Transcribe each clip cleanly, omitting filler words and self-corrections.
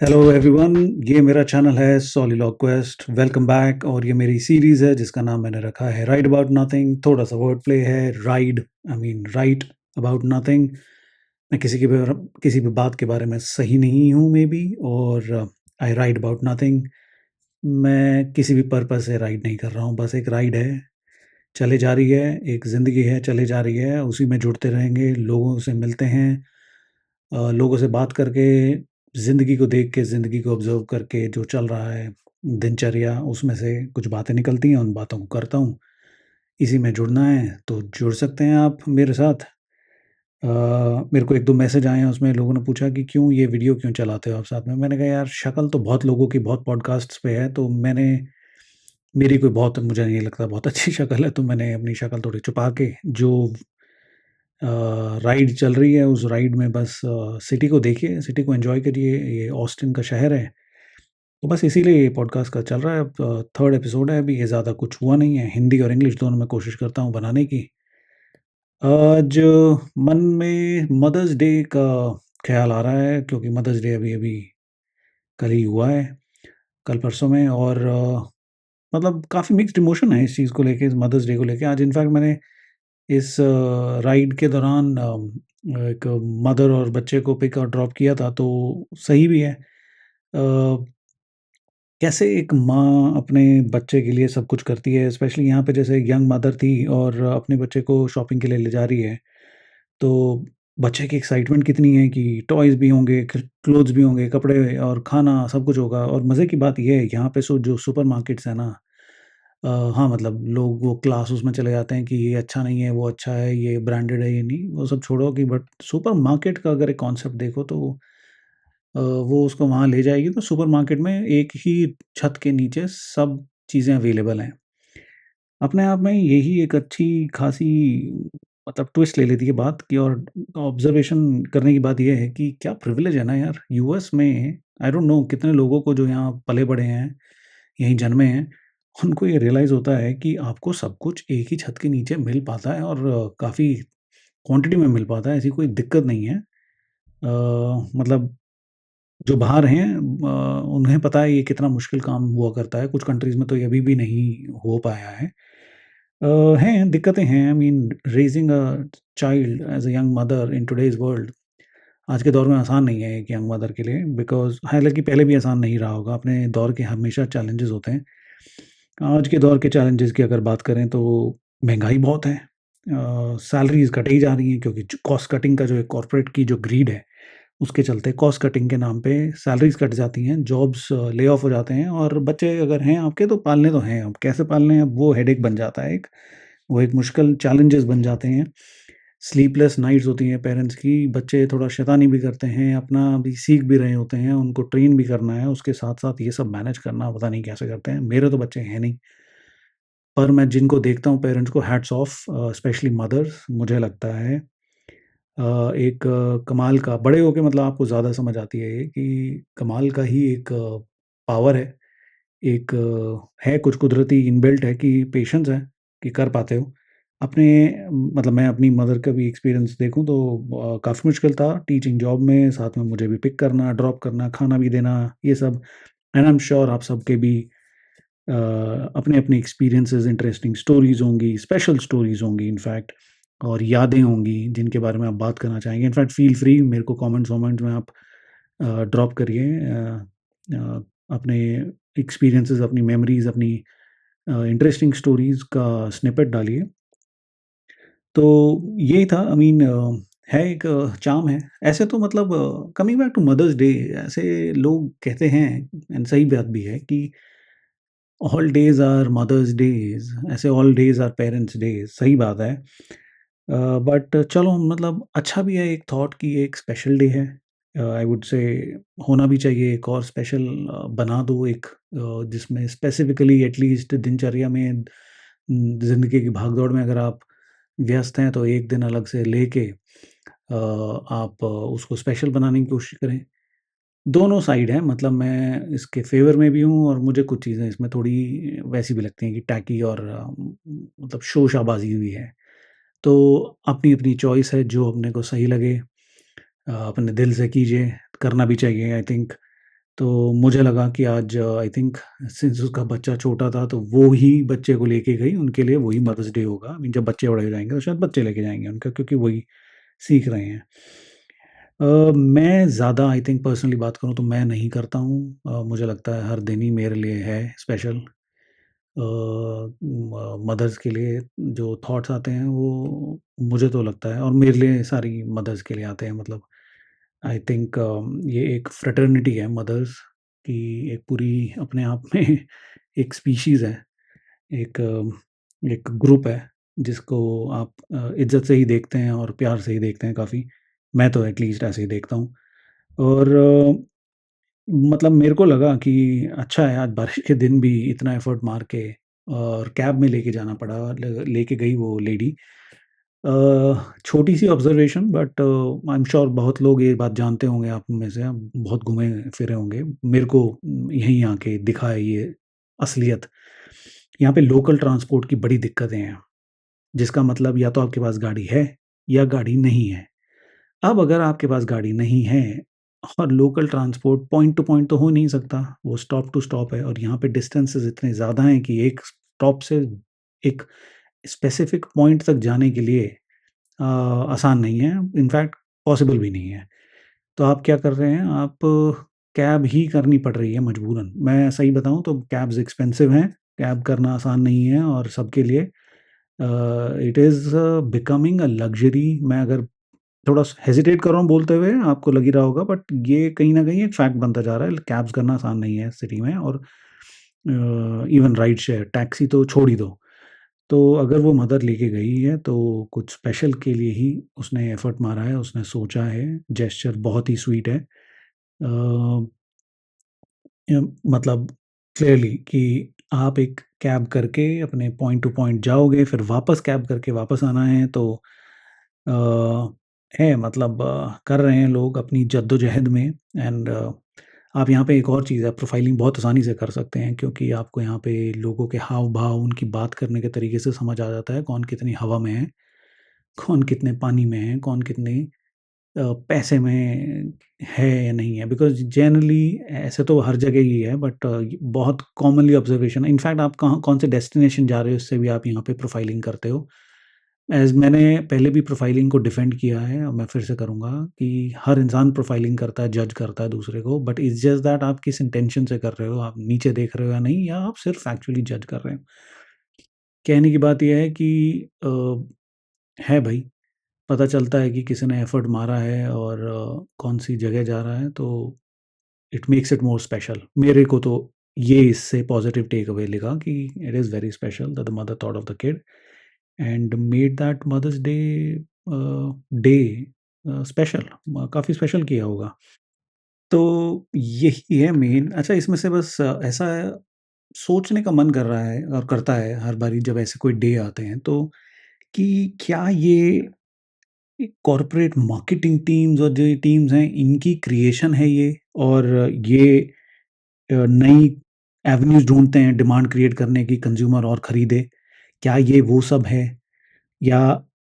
Hello everyone, ये मेरा channel है सॉलिलॉग क्वेस्ट। Welcome back. और ये मेरी सीरीज़ है जिसका नाम मैंने रखा है राइट अबाउट नथिंग। थोड़ा सा वर्ड प्ले है, ride I mean right about nothing. मैं किसी भी बात के बारे में सही नहीं हूँ मे बी, और आई राइड अबाउट नथिंग। मैं किसी भी पर्पज़ से राइड नहीं कर रहा हूँ, बस एक राइड है, चले जा रही है। एक ज़िंदगी है, चले जा रही है, उसी में जुड़ते रहेंगे, लोगों से मिलते हैं, लोगों से बात करके, ज़िंदगी को देख के, ज़िंदगी को ऑब्ज़र्व करके जो चल रहा है, दिनचर्या, उसमें से कुछ बातें निकलती हैं, उन बातों को करता हूँ। इसी में जुड़ना है तो जुड़ सकते हैं आप मेरे साथ। मेरे को 1-2 मैसेज आए हैं, उसमें लोगों ने पूछा कि क्यों ये वीडियो क्यों चलाते हो आप साथ में? मैंने कहा यार, शक्ल तो बहुत लोगों की बहुत पॉडकास्ट्स पे है, तो मेरी कोई बहुत, मुझे नहीं लगता बहुत अच्छी शक्ल है, तो मैंने अपनी शक्ल थोड़ी छुपा के जो राइड चल रही है, उस राइड में बस सिटी को देखिए, सिटी को एन्जॉय करिए। ये ऑस्टिन का शहर है, तो बस इसीलिए ये पॉडकास्ट का चल रहा है। अब 3rd एपिसोड है अभी, ये ज़्यादा कुछ हुआ नहीं है। हिंदी और इंग्लिश दोनों में कोशिश करता हूँ बनाने की। आज मन में मदर्स डे का ख़्याल आ रहा है, क्योंकि मदर्स डे अभी-अभी कल ही हुआ है, कल-परसों में। और मतलब काफ़ी मिक्स्ड इमोशन है इस चीज़ को लेके, इस मदर्स डे को लेके। आज इनफैक्ट मैंने इस राइड के दौरान एक मदर और बच्चे को पिक और ड्रॉप किया था, तो सही भी है। कैसे एक माँ अपने बच्चे के लिए सब कुछ करती है, स्पेशली यहाँ पे जैसे यंग मदर थी और अपने बच्चे को शॉपिंग के लिए ले जा रही है, तो बच्चे की एक्साइटमेंट कितनी है कि टॉयज़ भी होंगे, क्लोथ्स भी होंगे, कपड़े और खाना सब कुछ होगा। और मज़े की बात ये है, यहाँ पे जो सुपरमार्केट्स है ना, हाँ, मतलब लोग वो क्लास उसमें चले जाते हैं कि ये अच्छा नहीं है, वो अच्छा है, ये ब्रांडेड है, ये नहीं, वो सब छोड़ो। कि बट सुपरमार्केट का अगर एक कॉन्सेप्ट देखो तो वो उसको वहाँ ले जाएगी, तो सुपरमार्केट में एक ही छत के नीचे सब चीज़ें अवेलेबल हैं। अपने आप में यही एक अच्छी खासी मतलब ट्विस्ट ले लेती है बात की। और ऑब्ज़र्वेशन करने की बात ये है कि क्या प्रिविलेज है ना यार, यूएस में आई डोंट नो कितने लोगों को जो यहाँ पले-बड़े हैं, यहीं जन्मे हैं, उनको ये रियलाइज़ होता है कि आपको सब कुछ एक ही छत के नीचे मिल पाता है, और काफ़ी क्वांटिटी में मिल पाता है, ऐसी कोई दिक्कत नहीं है। मतलब जो बाहर हैं, उन्हें पता है ये कितना मुश्किल काम हुआ करता है। कुछ कंट्रीज़ में तो ये अभी भी नहीं हो पाया है। हैं, दिक्कतें हैं। I mean raising a child as a young mother in today's world आज के दौर में आसान नहीं है एक यंग मदर के लिए, बिकॉज़ हालाँकि पहले भी आसान नहीं रहा होगा, अपने दौर के हमेशा चैलेंजेज़ होते हैं। आज के दौर के चैलेंजेज़ की अगर बात करें तो महँगाई बहुत है। सैलरीज़ कटी जा रही हैं, क्योंकि ज कॉस्ट कटिंग का जो एक कॉर्पोरेट की जो ग्रीड है, उसके चलते कॉस्ट कटिंग के नाम पे सैलरीज़ कट जाती हैं, जॉब्स ले ऑफ हो जाते हैं, और बच्चे अगर हैं आपके तो पालने तो हैं, अब कैसे पालने हैं, अब वो हेडेक बन जाता है एक। वो एक मुश्किल चैलेंजेस बन जाते हैं। स्लीपलेस नाइट्स होती हैं पेरेंट्स की, बच्चे थोड़ा शैतानी भी करते हैं, अपना भी सीख भी रहे होते हैं, उनको ट्रेन भी करना है, उसके साथ-साथ ये सब मैनेज करना पता नहीं कैसे करते हैं। मेरे तो बच्चे हैं नहीं, पर मैं जिनको देखता हूँ पेरेंट्स को, हैट्स ऑफ, स्पेशली मदर्स, मुझे लगता है एक कमाल का, बड़े होके मतलब आपको ज़्यादा समझ आती है ये कि कमाल का ही एक पावर है। एक है कुछ कुदरती इनबिल्ट है कि पेशेंस है कि कर पाते हो। अपने मतलब मैं अपनी मदर का भी एक्सपीरियंस देखूँ तो काफ़ी मुश्किल था टीचिंग जॉब में, साथ में मुझे भी पिक करना, ड्रॉप करना, खाना भी देना, ये सब। एंड आई एम श्योर आप सबके भी अपने-अपने एक्सपीरियंसेस, इंटरेस्टिंग स्टोरीज़ होंगी, स्पेशल स्टोरीज़ होंगी इनफैक्ट, और यादें होंगी जिनके बारे में आप बात करना चाहेंगे। इनफैक्ट फ़ील फ्री, मेरे को कमेंट्स-वमेंट्स में आप ड्रॉप करिए अपने एक्सपीरियंसेस, अपनी मेमोरीज़, अपनी इंटरेस्टिंग स्टोरीज़ का स्निपेट डालिए। तो यही था, आई मीन है एक चार्म है। ऐसे तो मतलब coming back to mother's day, ऐसे लोग कहते हैं, एंड सही बात भी है कि all days are mother's days, ऐसे all days are parents' days, सही बात है। बट चलो, मतलब अच्छा भी है एक थॉट कि एक स्पेशल डे है। आई वुड से होना भी चाहिए एक और स्पेशल, बना दो एक, जिसमें स्पेसिफिकली एटलीस्ट दिनचर्या में, ज़िंदगी की भागदौड़ में अगर आप व्यस्त हैं तो एक दिन अलग से लेके आप उसको स्पेशल बनाने की कोशिश करें। दोनों साइड हैं, मतलब मैं इसके फ़ेवर में भी हूँ, और मुझे कुछ चीज़ें इसमें थोड़ी वैसी भी लगती हैं कि टैकी और मतलब शोशाबाज़ी हुई है। तो अपनी-अपनी चॉइस है, जो अपने को सही लगे अपने दिल से कीजिए, करना भी चाहिए आई थिंक। तो मुझे लगा कि आज आई थिंक सिंस उसका बच्चा छोटा था तो वो ही बच्चे को लेके गई, उनके लिए वही मदर्स डे होगा। आई मीन जब बच्चे बड़े हो जाएँगे तो शायद बच्चे लेके जाएँगे उनका क्योंकि वही सीख रहे हैं। मैं ज़्यादा आई थिंक पर्सनली बात करूँ तो मैं नहीं करता हूँ। मुझे लगता है हर दिन ही मेरे लिए है स्पेशल। मदर्स के लिए जो थॉट्स आते हैं वो मुझे तो लगता है और मेरे लिए सारी मदर्स के लिए आते हैं मतलब आई थिंक ये एक फ्रेटर्निटी है मदर्स की एक पूरी अपने आप में एक स्पीशीज़ है, एक एक ग्रुप है जिसको आप इज़्ज़त से ही देखते हैं और प्यार से ही देखते हैं काफ़ी। मैं तो एटलीस्ट ऐसे ही देखता हूँ और मतलब मेरे को लगा कि अच्छा है आज बारिश के दिन भी इतना एफर्ट मार के और कैब में लेके जाना पड़ा लेके गई वो लेडी। छोटी सी observation but I am sure बहुत लोग ये बात जानते होंगे आप में से, आप बहुत घूमे फिरे होंगे। मेरे को यहीं आके दिखा है ये असलियत। यहाँ पे लोकल ट्रांसपोर्ट की बड़ी दिक्कतें हैं, जिसका मतलब या तो आपके पास गाड़ी है या गाड़ी नहीं है। अब अगर आपके पास गाड़ी नहीं है और local transport point two point तो हो नहीं सकता, वो स्टॉप टू स्टॉप है और यहाँ पे डिस्टेंसेस इतने ज़्यादा हैं कि एक स्टॉप से एक स्पेसिफिक पॉइंट तक जाने के लिए आसान नहीं है, इनफैक्ट पॉसिबल भी नहीं है। तो आप क्या कर रहे हैं, आप कैब ही करनी पड़ रही है मजबूरन। मैं सही बताऊँ तो कैब्स एक्सपेंसिव हैं, कैब करना आसान नहीं है और सबके लिए it is becoming a luxury. मैं अगर थोड़ा स हेजिटेट कर रहा हूँ बोलते हुए, आपको लग ही रहा होगा बट ये कहीं न कहीं एक फैक्ट बनता जा रहा है, कैब्स करना आसान नहीं है सिटी में और इवन राइड शेयर, टैक्सी तो छोड़ ही दो। तो अगर वो मदर लेके गई है, तो कुछ स्पेशल के लिए ही उसने एफर्ट मारा है, उसने सोचा है, जेस्चर बहुत ही स्वीट है। मतलब क्लियरली कि आप एक कैब करके अपने पॉइंट टू पॉइंट जाओगे, फिर वापस कैब करके वापस आना है तो अ, है मतलब कर रहे हैं लोग अपनी जद्दोजहद में एंड आप यहाँ पे एक और चीज़ है प्रोफाइलिंग बहुत आसानी से कर सकते हैं क्योंकि आपको यहाँ पे लोगों के हाव-भाव, उनकी बात करने के तरीके से समझ आ जाता है कौन कितनी हवा में है, कौन कितने पानी में है, कौन कितने पैसे में है या नहीं है बिकॉज़ जनरली ऐसे तो हर जगह ही है बट बहुत कॉमनली ऑब्ज़र्वेशन है। इनफैक्ट आप कहाँ कौन से डेस्टिनेशन जा रहे हो इससे भी आप यहाँ पे प्रोफाइलिंग करते हो। एज़ मैंने पहले भी प्रोफाइलिंग को डिफेंड किया है और मैं फिर से करूँगा कि हर इंसान प्रोफाइलिंग करता है, जज करता है दूसरे को बट इट्स जस्ट दैट आप किस इंटेंशन से कर रहे हो, आप नीचे देख रहे हो या नहीं या आप सिर्फ़ एक्चुअली जज कर रहे हो। कहने की बात ये है कि है भई, पता चलता है कि किसी ने एफर्ट मारा है और कौन-सी जगह जा रहा है तो it makes it more special. मेरे को तो ये इससे पॉज़िटिव टेक अवे लगा कि it is very special that the mother thought of the kid and made that mother's day day special काफ़ी स्पेशल किया होगा। तो यही है मेन अच्छा इसमें से बस ऐसा सोचने का मन कर रहा है और करता है हर बारी जब ऐसे कोई डे आते हैं तो कि क्या ये कॉर्पोरेट मार्केटिंग टीम्स और जो टीम्स हैं इनकी क्रिएशन है ये और ये नई एवेन्यूज़ ढूँढते हैं डिमांड क्रिएट करने की कंज़्यूमर और खरीदे। क्या ये वो सब है? या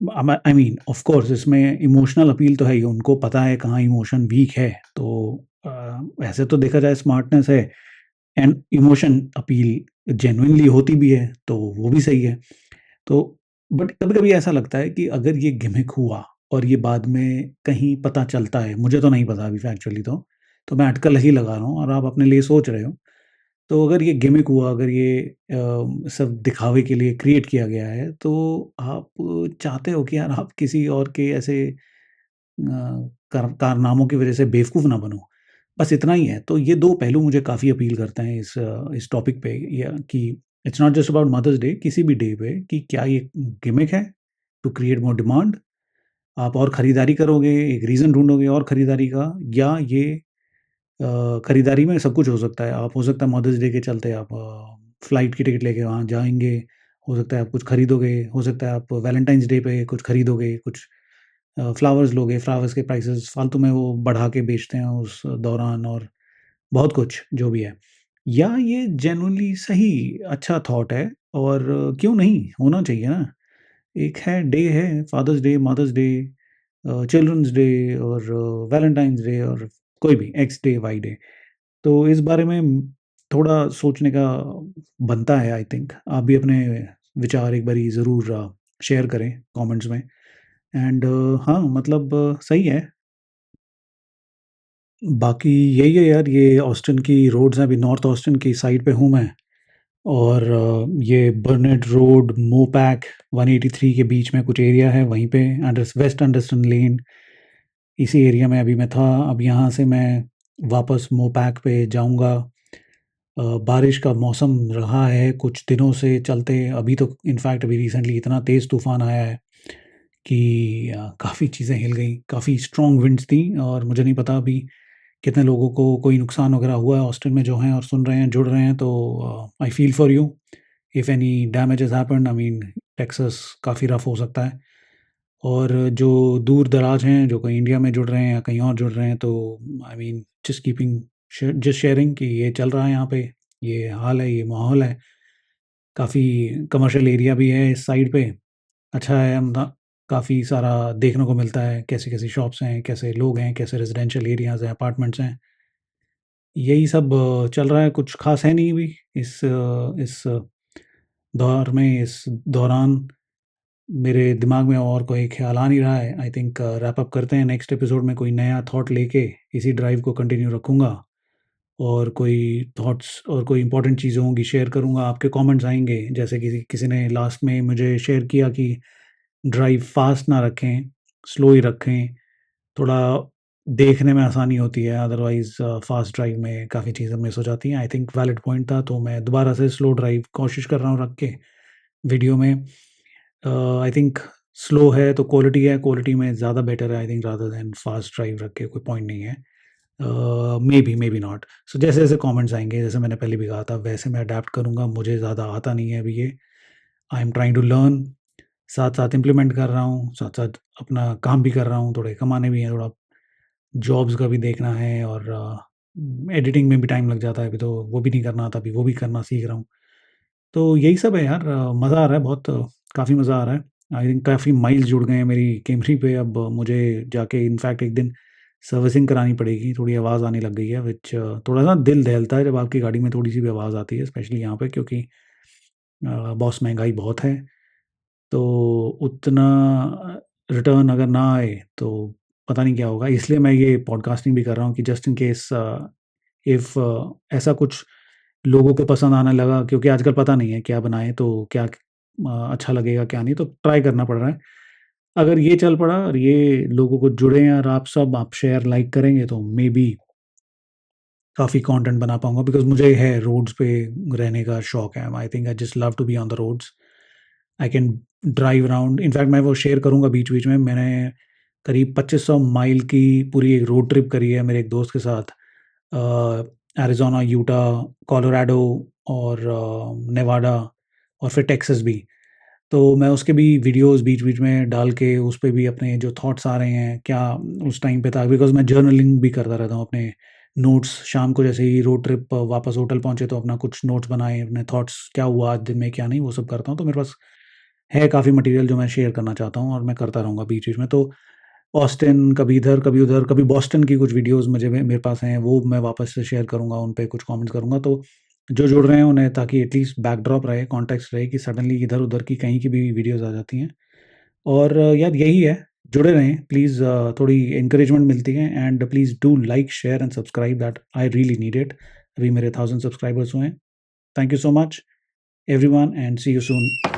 आई मीन ऑफ कोर्स इसमें इमोशनल अपील तो है ही, उनको पता है कहाँ इमोशन वीक है। तो वैसे तो देखा जाए स्मार्टनेस है एंड इमोशन अपील जेनुइनली होती भी है, तो वो भी सही है। तो बट कभी-कभी ऐसा लगता है कि अगर ये गिमिक हुआ और ये बाद में कहीं पता चलता है, मुझे तो नहीं पता अभी फैक्चुअली तो मैं अटकल ही लगा रहा हूँ और आप अपने लिए सोच रहे हो। तो अगर ये गिमिक हुआ, अगर ये सब दिखावे के लिए क्रिएट किया गया है, तो आप चाहते हो कि यार आप किसी और के ऐसे कारनामों की वज़ह से बेवकूफ़ ना बनो। बस इतना ही है। तो ये 2 पहलू मुझे काफ़ी अपील करते हैं इस टॉपिक पे या कि it's not just about mother's day, किसी भी डे पे कि क्या ये गिमिक है टू क्रिएट मोर डिमांड? आप और खरीदारी करोगे, एक रीज़न ढूँढोगे और खरीदारी का या ये खरीदारी में सब कुछ हो सकता है। आप हो सकता है मदर्स डे के चलते आप फ्लाइट की टिकट लेके वहाँ जाएँगे, हो सकता है आप कुछ खरीदोगे, हो सकता है आप वैलेंटाइन्स डे पे कुछ खरीदोगे, कुछ फ्लावर्स लोगे, फ्लावर्स के प्राइसेज़ फालतू में वो बढ़ा के बेचते हैं उस दौरान और बहुत कुछ जो भी है। या ये जेनुइनली सही अच्छा थॉट है और क्यों नहीं, होना चाहिए ना। एक है father's day, mother's day children's day और वैलेंटाइन्स डे और कोई भी एक्स डे, वाई डे। तो इस बारे में थोड़ा सोचने का बनता है आई थिंक। आप भी अपने विचार एक बारी ज़रूर शेयर करें कमेंट्स में। एंड हाँ, मतलब सही है। बाकी यही है यार, ये ऑस्टिन की रोड्स हैं, अभी नॉर्थ ऑस्टिन की साइड पे हूँ मैं। और ये बर्नेट रोड, मोपैक, 183 के बीच में कुछ एरिया है, वहीं पे वेस्ट एंडरसन लेन, इसी एरिया में अभी मैं था। अब यहाँ से मैं वापस मोपैक पे जाऊँगा। बारिश का मौसम रहा है कुछ दिनों से चलते, अभी तो इनफैक्ट अभी रिसेंटली इतना तेज़ तूफ़ान आया है कि काफ़ी चीज़ें हिल गई, काफ़ी स्ट्रॉन्ग विंड्स थी। और मुझे नहीं पता अभी कितने लोगों को कोई नुकसान वगैरह हुआ है ऑस्टिन में जो हैं और सुन रहे हैं, जुड़ रहे हैं, तो I feel for you if any damage has happened. I mean Texas काफ़ी रफ़ हो सकता है। और जो दूर-दराज हैं, जो कहीं इंडिया में जुड़ रहे हैं या कहीं और जुड़ रहे हैं, तो आई मीन जस्ट शेयरिंग कि ये चल रहा है यहाँ पे, ये हाल है, ये माहौल है। काफ़ी कमर्शियल एरिया भी है इस साइड पे। अच्छा है, काफ़ी सारा देखने को मिलता है, कैसी-कैसी शॉप्स हैं, कैसे लोग हैं, कैसे रेज़िडेंशियल एरियाज़ हैं, अपार्टमेंट्स हैं। यही सब चल रहा है, कुछ ख़ास है नहीं अभी इस दौर में, इस दौरान। मेरे दिमाग में और कोई ख़्याल आ नहीं रहा है। आई थिंक रैप अप करते हैं, नेक्स्ट एपिसोड में कोई नया थॉट लेके इसी ड्राइव को कंटिन्यू रखूँगा। और कोई थॉट्स और कोई इंपॉर्टेंट चीज़ें होंगी शेयर करूँगा, आपके कमेंट्स आएँगे। जैसे किसी किसी ने लास्ट में मुझे शेयर किया कि ड्राइव फ़ास्ट ना रखें, स्लो ही रखें, थोड़ा देखने में आसानी होती है, अदरवाइज़ फ़ास्ट ड्राइव में काफ़ी चीज़ें मिस हो जाती हैं। आई थिंक वैलिड पॉइंट था, तो मैं दोबारा से स्लो ड्राइव कोशिश कर रहा हूँ रख के वीडियो में। आई थिंक स्लो है तो क्वालिटी है, क्वालिटी में ज़्यादा बेटर है I think, rather than fast drive रख के कोई पॉइंट नहीं है। May be not. सो जैसे-जैसे कमेंट्स आएँगे, जैसे मैंने पहले भी कहा था, वैसे मैं अडैप्ट करूँगा। मुझे ज़्यादा आता नहीं है अभी ये। I am trying to learn, साथ-साथ इम्प्लीमेंट कर रहा हूँ, साथ-साथ अपना काम भी कर रहा हूँ, थोड़े कमाने भी हैं, थोड़ा जॉब्स का भी देखना है। और एडिटिंग में भी टाइम लग जाता है, अभी तो वो भी नहीं करना आता, अभी वो भी करना सीख रहा हूँ। तो यही सब है यार, मज़ा आ रहा है बहुत, काफ़ी मज़ा आ रहा है। आई थिंक काफ़ी माइल्स जुड़ गए हैं मेरी कैमरी पे। अब मुझे जाके इनफैक्ट एक दिन सर्विसिंग करानी पड़ेगी, थोड़ी आवाज़ आने लग गई है, विच थोड़ा-सा दिल दहलता है जब आपकी गाड़ी में थोड़ी-सी भी आवाज़ आती है, स्पेशली यहाँ पे, क्योंकि बॉस महँगाई बहुत है। तो उतना रिटर्न अगर ना आए, तो पता नहीं क्या होगा। इसलिए मैं ये पॉडकास्टिंग भी कर रहा हूँ कि जस्ट इन केस इफ़ ऐसा कुछ लोगों को पसंद आने लगा, क्योंकि आजकल पता नहीं है क्या बनाएँ, तो क्या अच्छा लगेगा, क्या नहीं, तो ट्राई करना पड़ रहा है। अगर ये चल पड़ा और ये लोगों को जुड़े हैं और आप शेयर, लाइक करेंगे, तो मेबी काफ़ी कंटेंट बना पाऊँगा, बिकॉज़ मुझे है रोड्स पे रहने का शौक है। I think I just love to be on the roads. I can drive around, in fact मैं वो शेयर करूँगा बीच-बीच में। मैंने करीब 2500 माइल की पूरी एक रोड ट्रिप करी है मेरे एक दोस्त के साथ। एरिज़ोना, यूटा, कोलोराडो और नेवाडा और फिर टेक्सास भी। तो मैं उसके भी वीडियोज़ बीच-बीच में डाल के उस पे भी अपने जो थॉट्स आ रहे हैं, क्या उस टाइम पे था, बिकॉज़ मैं जर्नलिंग भी करता रहता हूँ अपने नोट्स। शाम को जैसे ही रोड ट्रिप वापस होटल पहुँचे, तो अपना कुछ नोट्स बनाए, अपने थॉट्स, क्या हुआ आज दिन में, क्या नहीं, वो सब करता हूँ। तो मेरे पास है काफ़ी मटेरियल जो मैं शेयर करना चाहता हूँ, और मैं करता रहूँगा बीच-बीच में। तो ऑस्टिन, कभी इधर, कभी उधर, कभी बॉस्टन की कुछ वीडियोज़ मुझे मेरे पास हैं, वो मैं वापस से शेयर करूँगा, उन पे कुछ कमेंट्स करूँगा। तो जो जुड़ रहे हैं उन्हें, ताकि एटलीस्ट बैकड्रॉप रहे, कॉन्टेक्स्ट रहे कि सडनली इधर-उधर की कहीं की भी वीडियोज़ आ जाती हैं। और यार यही है, जुड़े रहें प्लीज़। थोड़ी एनकरेजमेंट मिलती है, and please do like, share and subscribe, that I really need it. अभी मेरे 1000 सब्सक्राइबर्स हुए हैं। Thank you so much everyone, and see you soon.